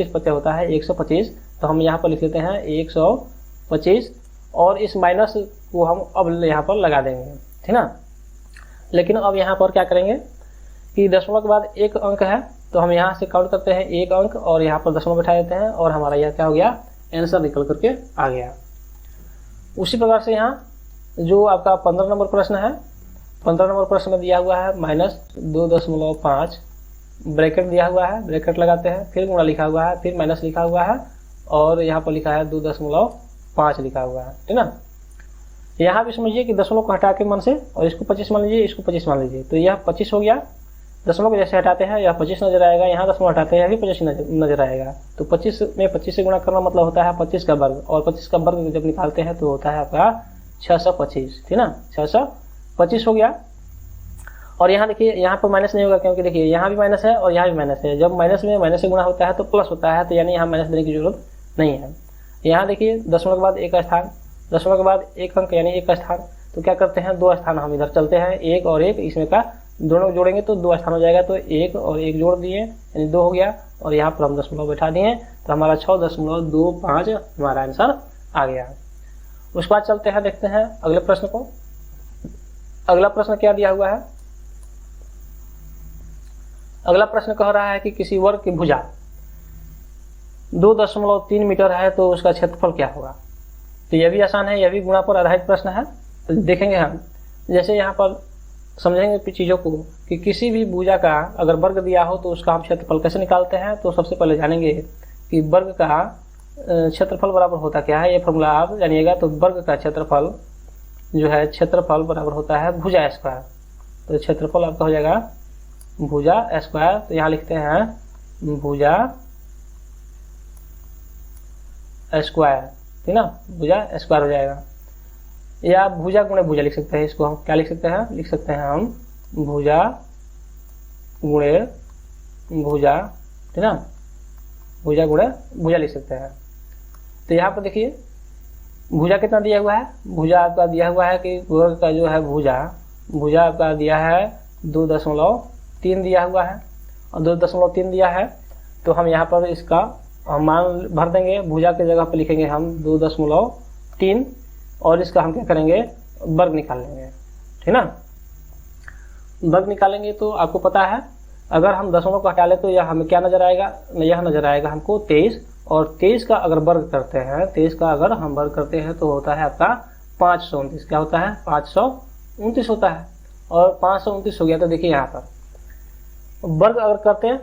पच्चे होता है 125। तो हम यहाँ पर लिख लेते हैं 125 और इस माइनस को हम अब यहाँ पर लगा देंगे, ठीक ना। लेकिन अब यहाँ पर क्या करेंगे कि दशमलव के बाद एक अंक है तो हम यहाँ से काउंट करते हैं एक अंक और यहाँ पर दशमलव बैठा देते हैं और हमारा यह क्या हो गया, आंसर निकल करके आ गया। उसी प्रकार से यहाँ जो आपका 15 नंबर प्रश्न है, 15 नंबर प्रश्न में दिया हुआ है -2.5 ब्रैकेट दिया हुआ है, ब्रैकेट लगाते हैं, फिर गुणा लिखा हुआ है, फिर माइनस लिखा हुआ है और यहाँ पर लिखा है 2.5 लिखा हुआ है, ठीक ना। यहाँ भी समझिए कि दशमलव को हटा के मन से और इसको 25 मान लीजिए, इसको 25 मान लीजिए, तो यह 25 हो गया। दशमलव को जैसे हटाते हैं यह 25 नजर आएगा, यहाँ दशमलव हटाते हैं यह भी 25 नजर आएगा। तो 25 में 25 से गुणा करना मतलब होता है 25 का वर्ग, और 25 का वर्ग जब निकालते हैं तो होता है आपका 625, ठीक ना। 625 हो गया। और यहाँ देखिए यहाँ पर माइनस नहीं होगा क्योंकि देखिए यहाँ भी माइनस है और यहाँ भी माइनस है। जब माइनस में माइनस से गुणा होता है तो प्लस होता है, तो यानी यहाँ माइनस देने की जरूरत नहीं है। यहाँ देखिए दशमलव के बाद एक स्थान, दशमलव के बाद एक अंक यानी एक स्थान, तो क्या करते हैं 2 स्थान हम इधर चलते हैं, 1 और 1 इसमें का दोनों जोड़ेंगे तो 2 स्थान हो जाएगा, तो 1 और 1 जोड़ दिए यानी 2 हो गया और यहाँ पर हम दशमलव बैठा दिए तो हमारा 6.25 हमारा आंसर आ गया। उसके बाद चलते हैं, देखते हैं अगले प्रश्न को। अगला प्रश्न क्या दिया हुआ है, अगला प्रश्न कह रहा है कि किसी वर्ग की भुजा 2.3 मीटर है तो उसका क्षेत्रफल क्या होगा। तो यह भी आसान है, यह भी गुणा पर आधारित प्रश्न है। तो देखेंगे हम, जैसे यहाँ पर समझेंगे चीज़ों को कि किसी भी भुजा का अगर वर्ग दिया हो तो उसका हम क्षेत्रफल कैसे निकालते हैं। तो सबसे पहले जानेंगे कि वर्ग का क्षेत्रफल बराबर होता क्या है, ये फॉर्मूला आप जानिएगा। तो वर्ग का क्षेत्रफल जो है, क्षेत्रफल बराबर होता है भुजा स्क्वायर। तो क्षेत्रफल आपका हो जाएगा भुजा स्क्वायर। तो यहाँ लिखते हैं भुजा स्क्वायर, ठीक ना, भुजा स्क्वायर हो जाएगा। या भुजा गुणे भुजा लिख सकते हैं, इसको हम क्या लिख सकते हैं, लिख सकते हैं हम भुजा गुणे भुजा, ठीक ना, भुजा गुणे भुजा लिख सकते हैं। तो यहाँ पर देखिए भुजा कितना दिया हुआ है, भुजा आपका दिया हुआ है कि वर्ग का जो है भुजा आपका दिया है 2.3 दिया हुआ है और 2.3 दिया है। तो हम यहाँ पर इसका हम मान भर देंगे, भुजा के जगह पर लिखेंगे हम 2.3 और इसका हम क्या करेंगे, वर्ग निकाल लेंगे, ठीक ना। वर्ग निकालेंगे तो आपको पता है अगर हम दशमलव को हटा ले तो यह हमें क्या नजर आएगा, यह नजर आएगा हमको 23। और 23 का अगर वर्ग करते हैं, 23 का अगर हम वर्ग करते हैं तो होता है आपका 529। क्या होता है, 529 होता है। और 529 हो गया तो देखिए यहाँ पर वर्ग अगर करते हैं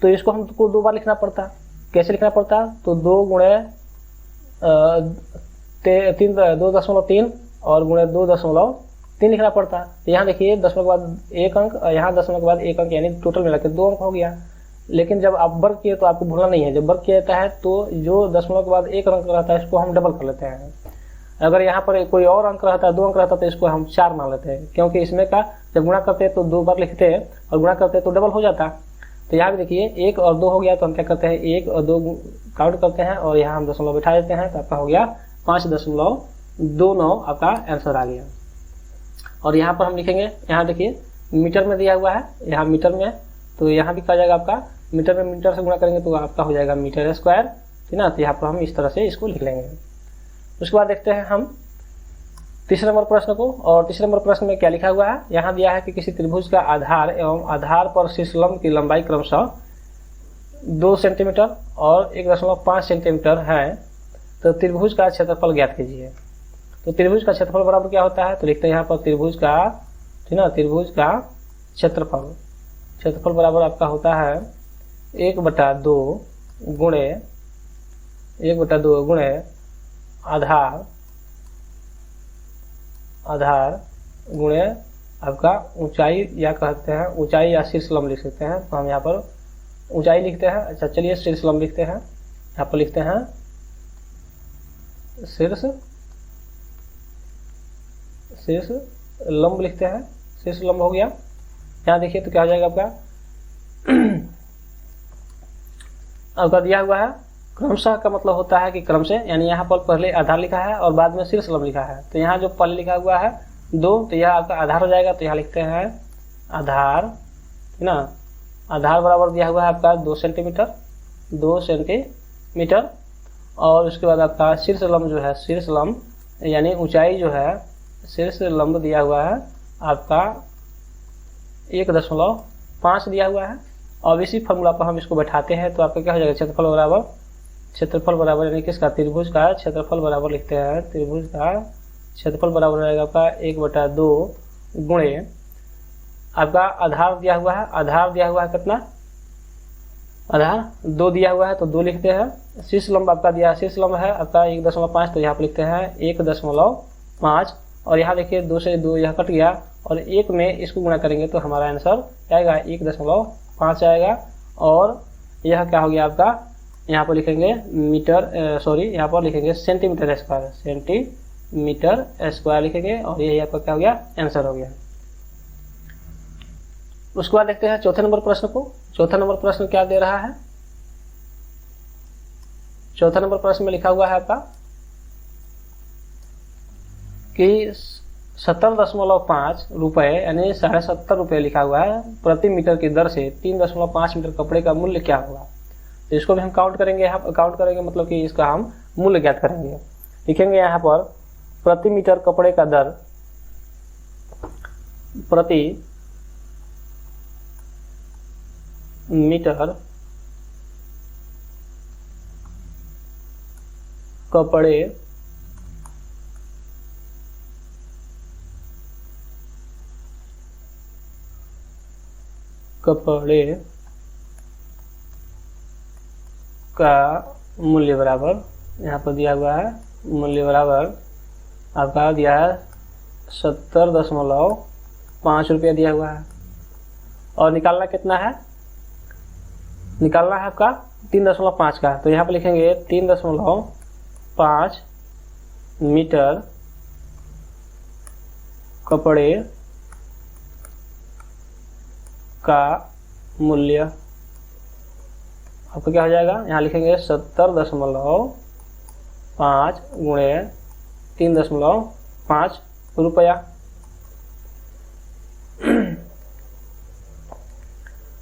तो इसको हमको 2 बार लिखना पड़ता है। कैसे लिखना पड़ता है, तो 2 गुणे 2.3 और गुणे 2.3 लिखना पड़ता है। तो यहाँ देखिए दशमलव के बाद एक अंक, यहाँ दशमलव के बाद एक अंक, यानी टोटल मिला के 2 अंक हो गया। लेकिन जब आप वर्ग किए तो आपको भूलना नहीं है, जब वर्ग किया जाता है तो जो दशमलव के बाद एक अंक रहता है इसको हम डबल कर लेते हैं। अगर यहाँ पर कोई और अंक रहता है, 2 अंक रहता है, तो इसको हम 4 मान लेते हैं, क्योंकि इसमें का जब गुणा करते हैं तो 2 बार लिखते हैं और गुणा करते हैं तो डबल हो जाता है। तो यहाँ भी देखिए 1 और 2 हो गया तो हम क्या करते हैं 1 और 2 काउंट करते हैं और यहाँ हम दशमलव बैठा देते हैं तो आपका हो गया 5.29 आपका आंसर आ गया। और यहाँ पर हम लिखेंगे, यहाँ देखिए मीटर में दिया हुआ है, यहाँ मीटर में, तो यहाँ भी कहा जाएगा आपका मीटर में मीटर से गुणा करेंगे तो आपका हो जाएगा मीटर स्क्वायर, ठीक ना। तो यहाँ पर हम इस तरह से इसको लिख लेंगे। उसके बाद देखते हैं हम तीसरे नंबर प्रश्न को। और तीसरे नंबर प्रश्न में क्या लिखा हुआ है, यहाँ दिया है कि किसी त्रिभुज का आधार एवं आधार पर शीर्ष लंब की लंबाई क्रमशः 2 सेंटीमीटर और 1.5 सेंटीमीटर है, तो त्रिभुज का क्षेत्रफल ज्ञात कीजिए। तो त्रिभुज का क्षेत्रफल बराबर क्या होता है, तो लिखते हैं यहाँ पर त्रिभुज का, ठीक ना, त्रिभुज का क्षेत्रफल बराबर आपका होता है 1/2 गुणे आधार गुणे आपका ऊंचाई, या कहते हैं ऊंचाई या शीर्ष लंब लिख सकते हैं। तो हम यहाँ पर ऊंचाई लिखते हैं। अच्छा चलिए शीर्ष लंब लिखते हैं। यहाँ पर लिखते हैं शीर्ष लंब लिखते हैं। शीर्ष लंब हो गया। यहाँ देखिए तो क्या हो जाएगा आपका दिया हुआ है क्रमशः का मतलब होता है कि क्रम से, यानी यहाँ पर पहले आधार लिखा है और बाद में शीर्ष लंब लिखा है। तो यहाँ जो पहले लिखा हुआ है 2, तो यह आपका आधार हो जाएगा। तो यहाँ लिखते हैं आधार, है ना, आधार बराबर दिया हुआ है आपका 2 सेंटीमीटर। और उसके बाद आपका शीर्ष लंब जो है, शीर्ष लंब यानी ऊंचाई जो है, शीर्ष लंब दिया हुआ है आपका 1.5 दिया हुआ है। और इसी फॉर्मूला पर हम इसको बैठाते हैं तो आपका क्या हो जाएगा, क्षेत्रफल बराबर यानी किसका, त्रिभुज का क्षेत्रफल बराबर लिखते हैं, त्रिभुज का क्षेत्रफल बराबर हो जाएगा आपका 1/2 गुणे आपका आधार दिया हुआ है। आधार दिया हुआ है कितना, आधार 2 दिया हुआ है तो 2 लिखते हैं। शीर्ष लंब आपका दिया, शीर्ष लंब है आपका 1.5, तो यहाँ पर लिखते हैं 1.5। और यहाँ देखिए 2 से 2 यह कट गया और 1 में इसको गुणा करेंगे तो हमारा आंसर आएगा 1.5 आएगा। और यह क्या हो गया आपका, यहाँ पर लिखेंगे यहाँ पर लिखेंगे सेंटीमीटर स्क्वायर लिखेंगे। और यही आपका क्या हो गया, आंसर हो गया। उसके बाद देखते हैं चौथे नंबर प्रश्न को। चौथा नंबर प्रश्न क्या दे रहा है, चौथा नंबर प्रश्न में लिखा हुआ है आपका कि 70.5 रुपए यानी 70.5 रुपये लिखा हुआ है प्रति मीटर की दर से 3.5 मीटर कपड़े का मूल्य क्या होगा। तो इसको भी हम काउंट करेंगे। मतलब कि इसका हम मूल्य ज्ञात करेंगे। लिखेंगे यहाँ पर प्रति मीटर कपड़े का दर, प्रति मीटर कपड़े का मूल्य बराबर, यहाँ पर दिया हुआ है मूल्य बराबर आपका दिया है 70.5 रुपया दिया हुआ है। और निकालना कितना है, निकालना है आपका 3.5 का। तो यहाँ पर लिखेंगे 3.5 मीटर कपड़े का मूल्य आपको क्या हो जाएगा, यहाँ लिखेंगे 70.5 गुणे 3.5 रुपया।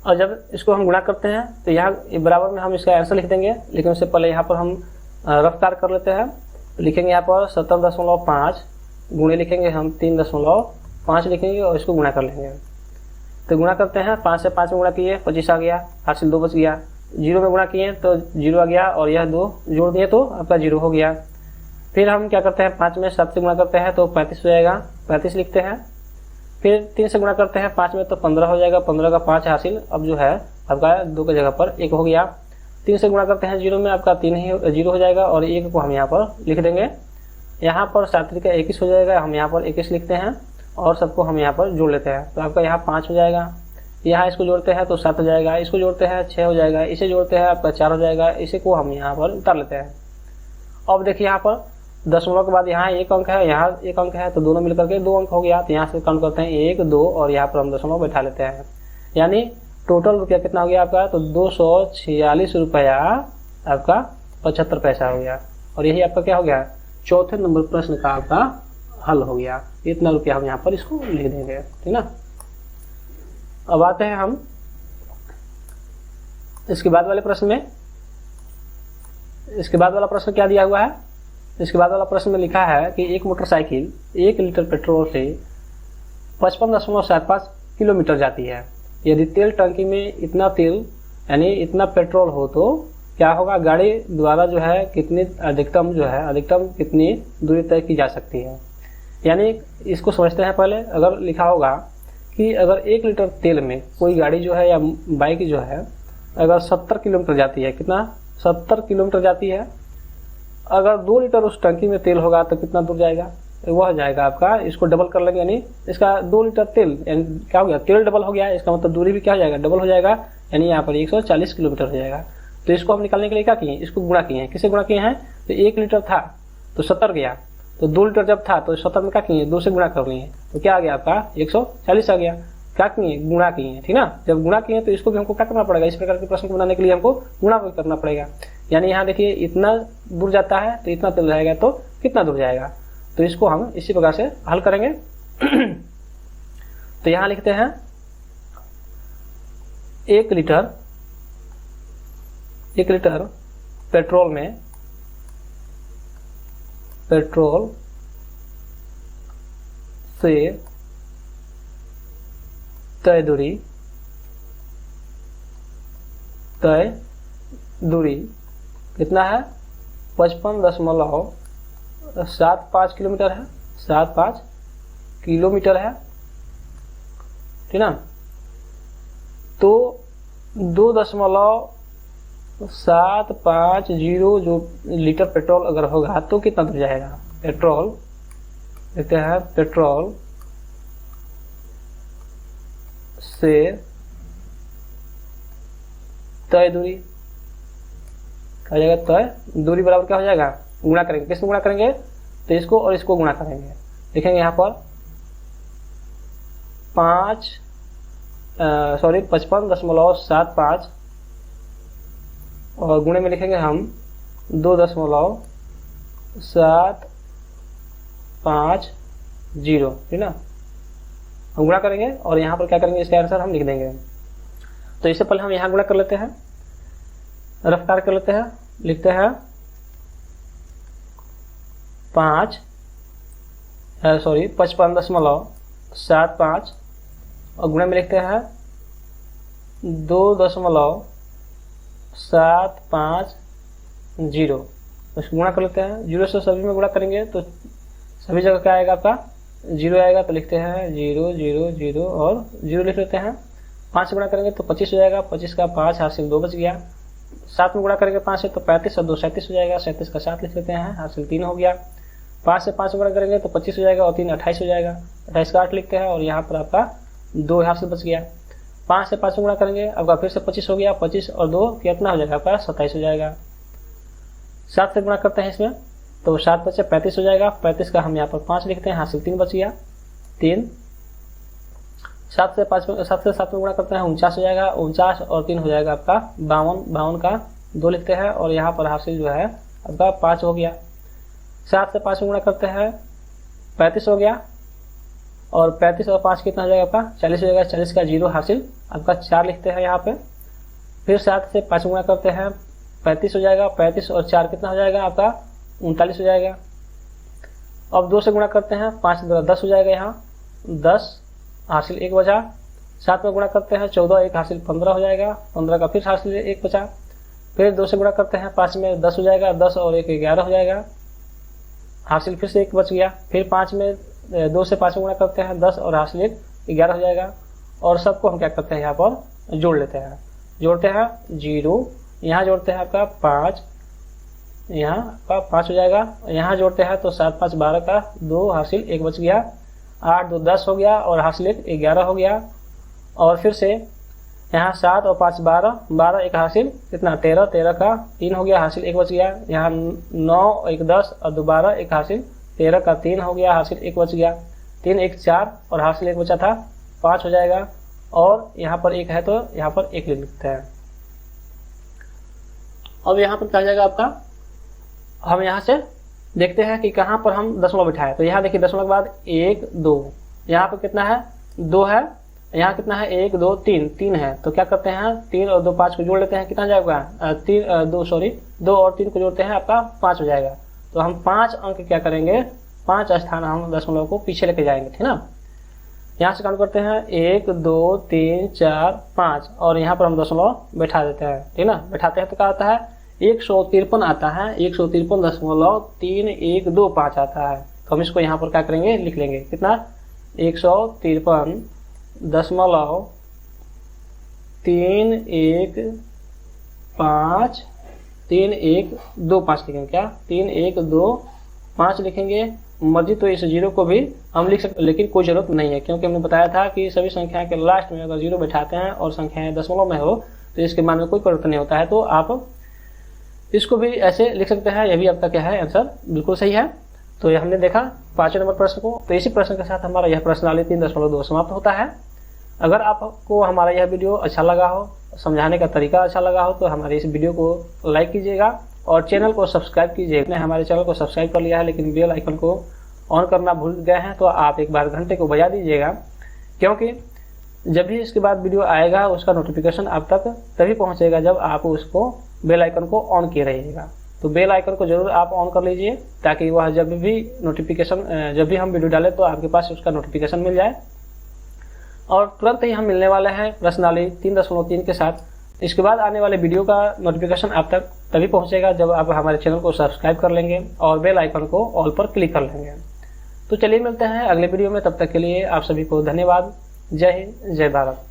और जब इसको हम गुणा करते हैं तो यहाँ बराबर में हम इसका आंसर लिख देंगे, लेकिन उससे पहले यहाँ पर हम रफ्तार कर लेते हैं। तो लिखेंगे यहाँ पर 70.5 गुणे लिखेंगे हम 3.5 लिखेंगे और इसको गुणा कर लेंगे। तो गुणा करते हैं, 5 से 5 में गुणा किए 25 आ गया, हासिल 2 बच गया। 0 में गुणा किए तो 0 आ गया और यह 2 जोड़ दिए तो आपका 0 हो गया। फिर हम क्या करते हैं, 5 में 7 से गुणा करते हैं तो 35 हो जाएगा, 35 लिखते हैं। फिर 3 से गुणा करते हैं 5 में तो 15 हो जाएगा, 15 का 5 हासिल, अब जो है आपका 2 की जगह पर 1 हो गया। 3 से गुणा करते हैं 0 में आपका 3 ही 0 हो जाएगा और 1 को हम यहाँ पर लिख देंगे। यहाँ पर 7 का 21 हो जाएगा, हम यहाँ पर 21 लिखते हैं और सबको हम यहाँ पर जोड़ लेते हैं तो आपका यहाँ 5 हो जाएगा। यहाँ इसको जोड़ते हैं तो 7 हो जाएगा, इसको जोड़ते हैं 6 हो जाएगा, इसे जोड़ते हैं आपका 4 हो जाएगा, इसे को हम यहाँ पर उतार लेते हैं। अब देखिए यहाँ पर दशमलव के बाद यहाँ 1 अंक है, यहाँ 1 अंक है, तो दोनों मिलकर के 2 अंक हो गया। तो यहाँ से काउंट करते हैं 1 2 और यहाँ पर हम दशमलव बैठा लेते हैं। यानी टोटल रुपया कितना हो गया आपका, तो 246 रुपया आपका 75 पैसा हो गया। और यही आपका क्या हो गया, चौथे नंबर प्रश्न का आपका हल हो गया। इतना रुपया हम यहाँ पर इसको लिख देंगे, ठीक ना। अब आते हैं हम इसके बाद वाले प्रश्न में। इसके बाद वाला प्रश्न क्या दिया हुआ है, इसके बाद वाला प्रश्न में लिखा है कि एक मोटरसाइकिल 1 लीटर पेट्रोल से 55.75 किलोमीटर जाती है। यदि तेल टंकी में इतना तेल यानी इतना पेट्रोल हो तो क्या होगा, गाड़ी द्वारा जो है कितनी अधिकतम कितनी दूरी तय की जा सकती है। यानी इसको समझते हैं पहले। अगर लिखा होगा कि अगर 1 लीटर तेल में कोई गाड़ी जो है या बाइक जो है अगर 70 किलोमीटर जाती है, कितना 70 किलोमीटर जाती है, अगर 2 लीटर उस टंकी में तेल होगा तो कितना दूर जाएगा, वह जाएगा आपका, इसको डबल कर लेंगे, यानी इसका 2 लीटर तेल यानी क्या हो गया, तेल डबल हो गया, इसका मतलब दूरी भी क्या हो जाएगा, डबल हो जाएगा, यानी यहाँ पर 140 किलोमीटर हो जाएगा। तो इसको हम निकालने के लिए क्या किए, इसको गुणा किए हैं। किसे गुणा किए हैं, तो 1 लीटर था तो 70 गया, तो 2 लीटर जब था तो 70 में क्या किए, 2 से गुणा कर लिए, तो क्या आ गया आपका 140 आ गया। क्या किए, गुणा किए, ठीक ना। जब गुणा किए तो इसको भी हमको क्या करना पड़ेगा, इस प्रकार के प्रश्न को बनाने के लिए हमको गुणा भी करना पड़ेगा। यानी यहाँ देखिए इतना दूर जाता है तो इतना तेल रहेगा तो कितना दूर जाएगा, तो इसको हम इसी प्रकार से हल करेंगे। तो यहाँ लिखते हैं 1 लीटर पेट्रोल से तय दूरी कितना है, 55.75 किलोमीटर है, 75 किलोमीटर है, ठीक ना। तो 2.750 जो लीटर पेट्रोल अगर होगा तो कितना दूर जाएगा। पेट्रोल देखते हैं, पेट्रोल से तय दूरी क्या हो जाएगा, तय दूरी बराबर क्या हो जाएगा, गुणा करेंगे। किसमें गुणा करेंगे, तो इसको और इसको गुणा करेंगे। लिखेंगे यहाँ पर 55.75 और गुणे में लिखेंगे हम 2.750, ठीक ना। हम गुणा करेंगे और यहाँ पर क्या करेंगे, इसका आंसर हम लिख देंगे। तो इससे पहले हम यहाँ गुणा कर लेते हैं, रफ्तार कर लेते हैं। लिखते हैं 55.75 और गुणा में लिखते हैं 2.750। इसको गुणा कर लेते हैं, 0 से सभी में गुणा करेंगे तो सभी जगह क्या आएगा, आपका 0 आएगा। तो लिखते हैं 0 0 0 और 0 लिख लेते हैं। 5 से गुणा करेंगे तो 25 हो जाएगा, 25 का 5 हासिल 2 बच गया। 7 में गुणा करेंगे 5 से तो 35 और 2 37 हो जाएगा, 37 का 7 लिख लेते हैं, हासिल 3 हो गया। 5 से 5 गुणा करेंगे तो 25 हो जाएगा और 3 28 हो जाएगा, 28 का 8 लिखते हैं और यहाँ पर आपका 2 हासिल बच गया। 5 से 5 गुणा करेंगे आपका फिर से 25 हो गया, 25 और 2 कितना हो जाएगा, आपका 27 हो जाएगा। 7 से गुणा करते हैं इसमें तो 7 बचे 35 हो जाएगा, 35 का हम यहाँ पर 5 लिखते हैं, हासिल 3 बच गया, 3। 7 से 7 में गुणा करते हैं 49 हो जाएगा, 49 और 3 हो जाएगा आपका 52, 52 का 2 लिखते हैं और यहाँ पर हासिल जो है आपका 5 हो गया। 7 से 5 में गुणा करते हैं 35 हो गया और 35 और 5 कितना हो जाएगा आपका 40 हो जाएगा, 40 का 0 हासिल आपका 4 लिखते हैं यहाँ पे। फिर 7 से 5 गुणा करते हैं 35 हो जाएगा, 35 और 4 कितना हो जाएगा आपका 39 हो जाएगा। अब 2 से गुणा करते हैं 5 द्वारा 10 हो जाएगा, यहाँ 10 हासिल 1 बचा। 7 में गुणा करते हैं 14, 1 हासिल 15 हो जाएगा, 15 का फिर हासिल 1 बचा। फिर 2 से गुणा करते हैं 5 में 10 हो जाएगा, 10 और 1 11 हो जाएगा, हासिल फिर से 1 बच गया। फिर 5 में 2 से 5 में गुणा करते हैं 10 और हासिल 1 11 हो जाएगा। और सबको हम क्या करते हैं यहाँ पर जोड़ लेते हैं, जोड़ते हैं 0, यहाँ जोड़ते हैं आपका 5, यहाँ आपका 5 हो जाएगा, यहाँ जोड़ते हैं तो 7 5 12 का 2 हासिल 1 बच गया, 8 2 10 हो गया और हासिल 1 11 हो गया। और फिर से यहाँ 7 और 5 12, 12 1 हासिल कितना 13, 13 का 3 हो गया, हासिल 1 बच गया। यहाँ 9 1 10 और 12 1 हासिल 13 का 3 हो गया, हासिल 1 बच गया। 3 1 4 और हासिल 1 बचा था 5 हो जाएगा। और यहाँ पर 1 है तो यहाँ पर 1 लिखते हैं। अब यहाँ पर क्या हो जाएगा आपका, हम यहाँ से देखते हैं कि कहाँ पर हम दशमलव बिठाए। तो यहाँ देखिए दशमलव के बाद 1 2, यहाँ पर कितना है 2 है, यहाँ कितना है 1 2 3, 3 है। तो क्या करते हैं 3 और 2 5 को जोड़ लेते हैं, कितना जाएगा 2 और 3 को जोड़ते हैं आपका 5 हो जाएगा। तो हम 5 अंक क्या करेंगे, 5 स्थान हम दशमलव को पीछे लेके जाएंगे, ठीक ना। यहाँ से काउंट करते हैं 1 2 3 4 5 और यहाँ पर हम दशमलव बैठा देते हैं, ठीक ना। बैठाते हैं तो क्या आता है 153 आता है, 153.3125 आता है। तो हम इसको यहाँ पर क्या करेंगे, लिख लेंगे, कितना 153.3125 लिखेंगे, क्या 3125 लिखेंगे। मर्जी तो इस जीरो को भी हम लिख सकते, लेकिन कोई जरूरत नहीं है, क्योंकि हमने बताया था कि सभी संख्या के लास्ट में अगर जीरो बैठाते हैं और संख्याएं दशमलव में हो तो इसके मान में कोई परिवर्तन नहीं होता है। तो आप इसको भी ऐसे लिख सकते हैं। यह भी आपका क्या है, आंसर बिल्कुल सही है। तो ये हमने देखा 5वें नंबर प्रश्न को। तो इसी प्रश्न के साथ हमारा यह प्रश्नावली 3.2 समाप्त होता है। अगर आपको हमारा यह वीडियो अच्छा लगा हो, समझाने का तरीका अच्छा लगा हो, तो हमारे इस वीडियो को लाइक कीजिएगा और चैनल को सब्सक्राइब कीजिए। आपने हमारे चैनल को सब्सक्राइब कर लिया है लेकिन बेल आइकन को ऑन करना भूल गए हैं, तो आप एक बार घंटे को बजा दीजिएगा, क्योंकि जब भी इसके बाद वीडियो आएगा उसका नोटिफिकेशन आप तक तभी पहुंचेगा जब आप उसको बेल आइकन को ऑन किए रहिएगा। तो बेल आइकन को जरूर आप ऑन कर लीजिए, ताकि वह जब भी नोटिफिकेशन, जब भी हम वीडियो डालें तो आपके पास उसका नोटिफिकेशन मिल जाए। और तुरंत ही हम मिलने वाले हैं प्रश्नावली 3.3 के साथ। इसके बाद आने वाले वीडियो का नोटिफिकेशन आप तक तभी पहुंचेगा जब आप हमारे चैनल को सब्सक्राइब कर लेंगे और बेल आइकन को ऑल पर क्लिक कर लेंगे। तो चलिए मिलते हैं अगले वीडियो में, तब तक के लिए आप सभी को धन्यवाद। जय हिंद, जय भारत।